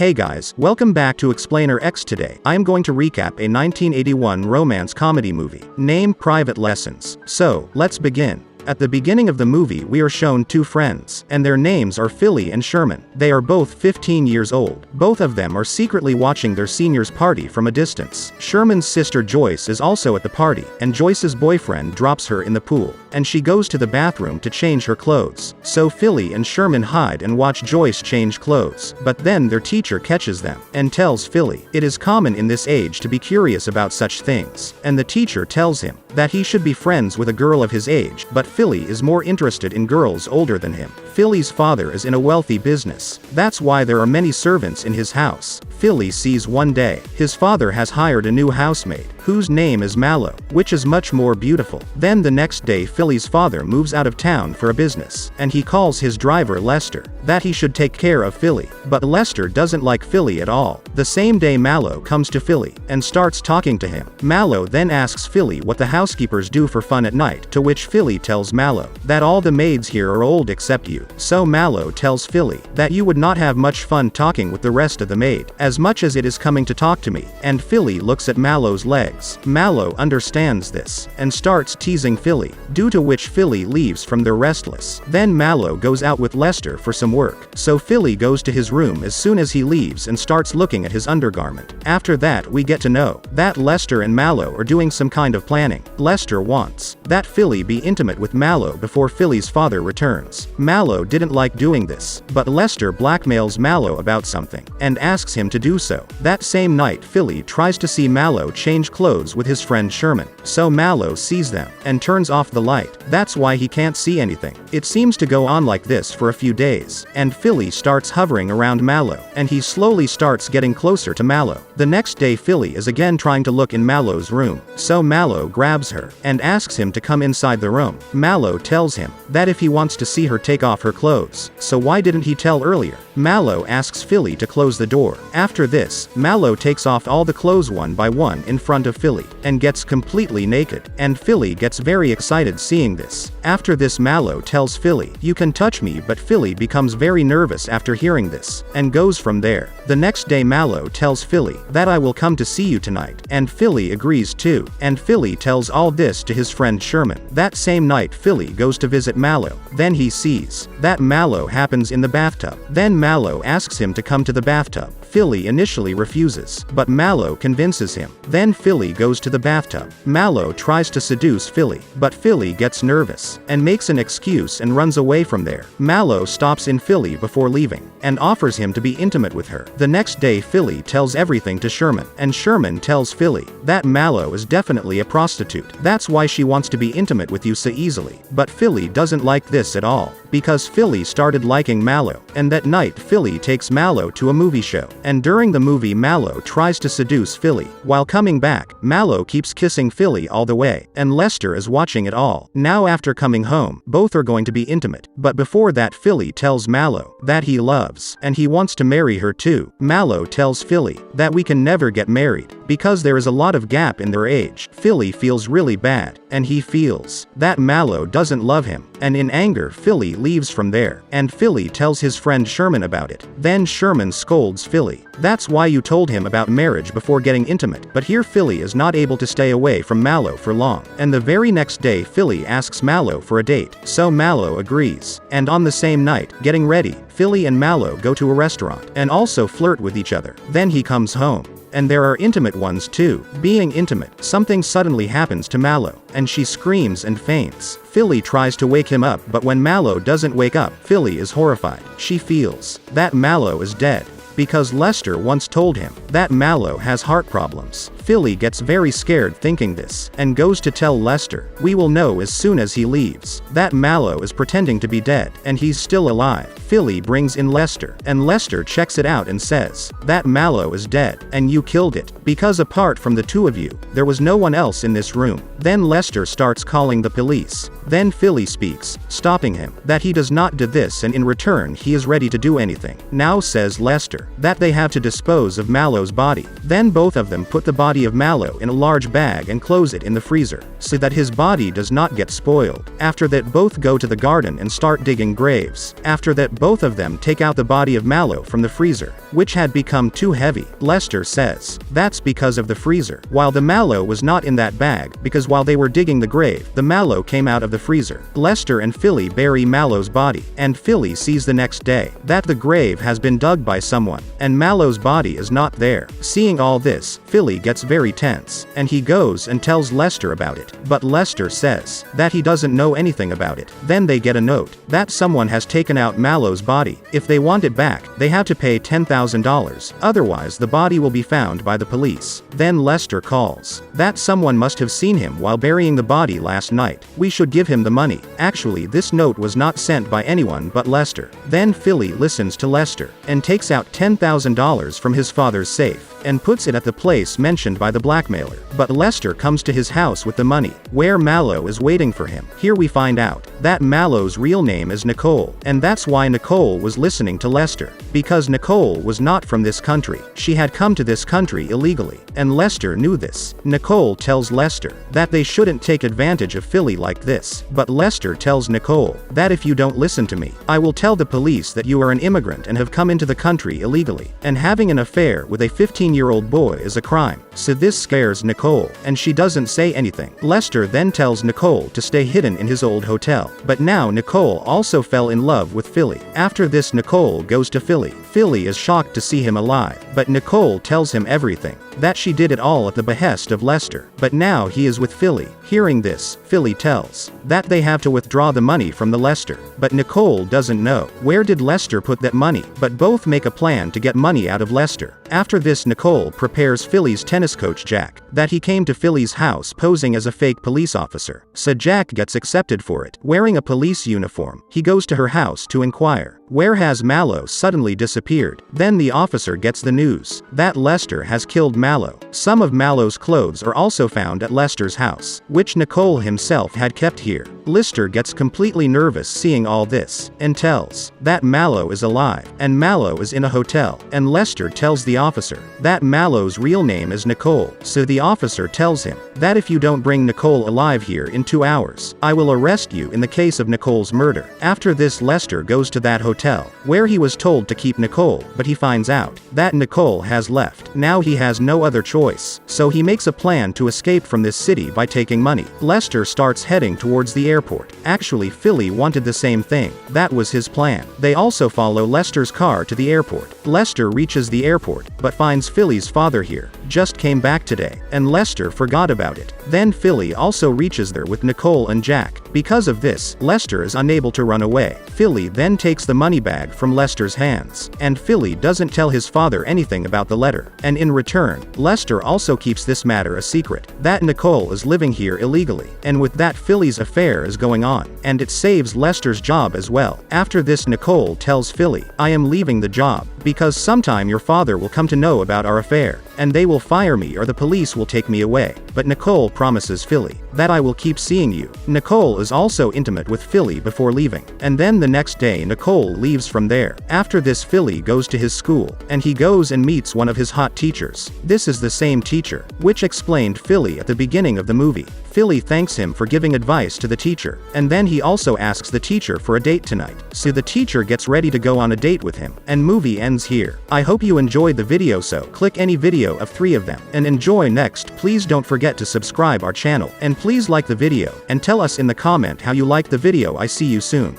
Hey guys, welcome back to Explainer X. Today, I am going to recap a 1981 romance comedy movie, named Private Lessons. So, let's begin. At the beginning of the movie we are shown two friends, and their names are Philly and Sherman. They are both 15 years old. Both of them are secretly watching their seniors party from a distance. Sherman's sister Joyce is also at the party, and Joyce's boyfriend drops her in the pool, and she goes to the bathroom to change her clothes. So Philly and Sherman hide and watch Joyce change clothes, but then their teacher catches them, and tells Philly, it is common in this age to be curious about such things, and the teacher tells him that he should be friends with a girl of his age, but Philly is more interested in girls older than him. Philly's father is in a wealthy business. That's why there are many servants in his house. Philly sees one day, his father has hired a new housemaid, whose name is MADÖ, which is much more beautiful. Then the next day Philly's father moves out of town for a business, and he calls his driver Lester, that he should take care of Philly. But Lester doesn't like Philly at all. The same day MADÖ comes to Philly, and starts talking to him. MADÖ then asks Philly what the housekeepers do for fun at night, to which Philly tells MADÖ that all the maids here are old except you. So MADÖ tells Philly that you would not have much fun talking with the rest of the maid, as much as it is coming to talk to me, and Philly looks at MADÖ's legs. MADÖ understands this, and starts teasing Philly, due to which Philly leaves from there restless. Then MADÖ goes out with Lester for some work, so Philly goes to his room as soon as he leaves and starts looking at his undergarment. After that we get to know that Lester and MADÖ are doing some kind of planning. Lester wants that Philly be intimate with MADÖ before Philly's father returns. MADÖ didn't like doing this, but Lester blackmails MADÖ about something, and asks him to do so. That same night Philly tries to see MADÖ change clothes with his friend Sherman. So MADÖ sees them, and turns off the light. That's why he can't see anything. It seems to go on like this for a few days, and Philly starts hovering around MADÖ, and he slowly starts getting closer to MADÖ. The next day Philly is again trying to look in MADÖ's room, so MADÖ grabs her, and asks him to come inside the room. MADÖ tells him that if he wants to see her take off her clothes, so why didn't he tell earlier? MADÖ asks Philly to close the door. After this, MADÖ takes off all the clothes one by one in front of Philly, and gets completely naked, and Philly gets very excited seeing this. After this MADÖ tells Philly, you can touch me, but Philly becomes very nervous after hearing this, and goes from there. The next day MADÖ tells Philly that I will come to see you tonight, and Philly agrees too, and Philly tells all this to his friend Sherman. That same night Philly goes to visit MADÖ, then he sees that MADÖ happens in the bathtub. Then MADÖ asks him to come to the bathtub. Philly initially refuses, but MADÖ convinces him. Then Philly goes to the bathtub. MADÖ tries to seduce Philly, but Philly gets nervous, and makes an excuse and runs away from there. MADÖ stops in Philly before leaving, and offers him to be intimate with her. The next day Philly tells everything to Sherman, and Sherman tells Philly that MADÖ is definitely a prostitute. That's why she wants to be intimate with you so easily. But Philly doesn't like this at all, because Philly started liking MADÖ, and that night Philly takes MADÖ to a movie show. And during the movie MADÖ tries to seduce Philly. While coming back, MADÖ keeps kissing Philly all the way, and Lester is watching it all. Now after coming home, both are going to be intimate, but before that Philly tells MADÖ that he loves, and he wants to marry her too. MADÖ tells Philly that we can never get married, because there is a lot of gap in their age. Philly feels really bad, and he feels that MADÖ doesn't love him, and in anger Philly leaves from there, and Philly tells his friend Sherman about it. Then Sherman scolds Philly. That's why you told him about marriage before getting intimate. But here Philly is not able to stay away from MADÖ for long, and the very next day Philly asks MADÖ for a date, so MADÖ agrees. And on the same night, getting ready, Philly and MADÖ go to a restaurant, and also flirt with each other. Then he comes home, and there are intimate ones too. Being intimate, something suddenly happens to MADÖ, and she screams and faints. Philly tries to wake him up, but when MADÖ doesn't wake up, Philly is horrified. She feels that MADÖ is dead, because Lester once told him that MADÖ has heart problems. Philly gets very scared thinking this, and goes to tell Lester, we will know as soon as he leaves, that MADÖ is pretending to be dead, and he's still alive. Philly brings in Lester, and Lester checks it out and says that MADÖ is dead, and you killed it, because apart from the two of you, there was no one else in this room. Then Lester starts calling the police. Then Philly speaks, stopping him, that he does not do this, and in return he is ready to do anything. Now says Lester that they have to dispose of MADÖ's body. Then both of them put the body body of MADÖ in a large bag and close it in the freezer, so that his body does not get spoiled. After that, both go to the garden and start digging graves. After that, both of them take out the body of MADÖ from the freezer, which had become too heavy. Lester says, that's because of the freezer. While the MADÖ was not in that bag, because while they were digging the grave, the MADÖ came out of the freezer. Lester and Philly bury MADÖ's body, and Philly sees the next day that the grave has been dug by someone, and MADÖ's body is not there. Seeing all this, Philly gets very tense, and he goes and tells Lester about it. But Lester says that he doesn't know anything about it. Then they get a note that someone has taken out MADÖ's body. If they want it back, they have to pay $10,000, otherwise the body will be found by the police. Then Lester calls that someone must have seen him while burying the body last night. We should give him the money. Actually, this note was not sent by anyone but Lester. Then Philly listens to Lester and takes out $10,000 from his father's safe and puts it at the place mentioned by the blackmailer. But Lester comes to his house with the money, where MADÖ is waiting for him. Here we find out that MADÖ's real name is Nicole, and that's why Nicole was listening to Lester, because Nicole was not from this country. She had come to this country illegally, and Lester knew this. Nicole tells Lester that they shouldn't take advantage of Philly like this, but Lester tells Nicole that if you don't listen to me, I will tell the police that you are an immigrant and have come into the country illegally, and having an affair with a 15-year-old boy is a crime. So this scares Nicole, and she doesn't say anything. Lester then tells Nicole to stay hidden in his old hotel. But now Nicole also fell in love with Philly. After this, Nicole goes to Philly. Philly is shocked to see him alive, but Nicole tells him everything, that she did it all at the behest of Lester. But now he is with Philly. Hearing this, Philly tells that they have to withdraw the money from the Lester, but Nicole doesn't know where did Lester put that money, but both make a plan to get money out of Lester. After this, Nicole prepares Philly's tennis coach Jack that he came to Philly's house posing as a fake police officer, so Jack gets accepted for it. Wearing a police uniform, he goes to her house to inquire where has MADÖ suddenly disappeared. Then the officer gets the news that Lester has killed MADÖ. Some of MADÖ's clothes are also found at Lester's house, which Nicole himself had kept here. Lester gets completely nervous seeing all this, and tells that MADÖ is alive, and MADÖ is in a hotel, and Lester tells the officer that MADÖ's real name is Nicole. So the officer tells him that if you don't bring Nicole alive here in 2 hours, I will arrest you in the case of Nicole's murder. After this, Lester goes to that hotel where he was told to keep Nicole, but he finds out that Nicole has left. Now he has no other choice, so he makes a plan to escape from this city by taking money. Lester starts heading towards the airport. Actually, Philly wanted the same thing. That was his plan. They also follow Lester's car to the airport. Lester reaches the airport, but finds Philly's father here. Just came back today, and Lester forgot about it. Then Philly also reaches there with Nicole and Jack. Because of this, Lester is unable to run away. Philly then takes the money bag from Lester's hands, and Philly doesn't tell his father anything about the letter. And in return, Lester also keeps this matter a secret, that Nicole is living here illegally. And with that, Philly's affair is going on, and it saves Lester's job as well. After this, Nicole tells Philly, I am leaving the job, because sometime your father will come to know about our affair, and they will fire me or the police will take me away. But Nicole promises Philly that I will keep seeing you. Nicole is also intimate with Philly before leaving, and then the next day Nicole leaves from there. After this, Philly goes to his school, and he goes and meets one of his hot teachers. This is the same teacher which explained Philly at the beginning of the movie. Philly thanks him for giving advice to the teacher, and then he also asks the teacher for a date tonight. So the teacher gets ready to go on a date with him, and movie ends here. I hope you enjoyed the video, so click any video of 3 of them and enjoy next. Please don't forget to subscribe our channel, and please like the video and tell us in the comment how you like the video. I see you soon.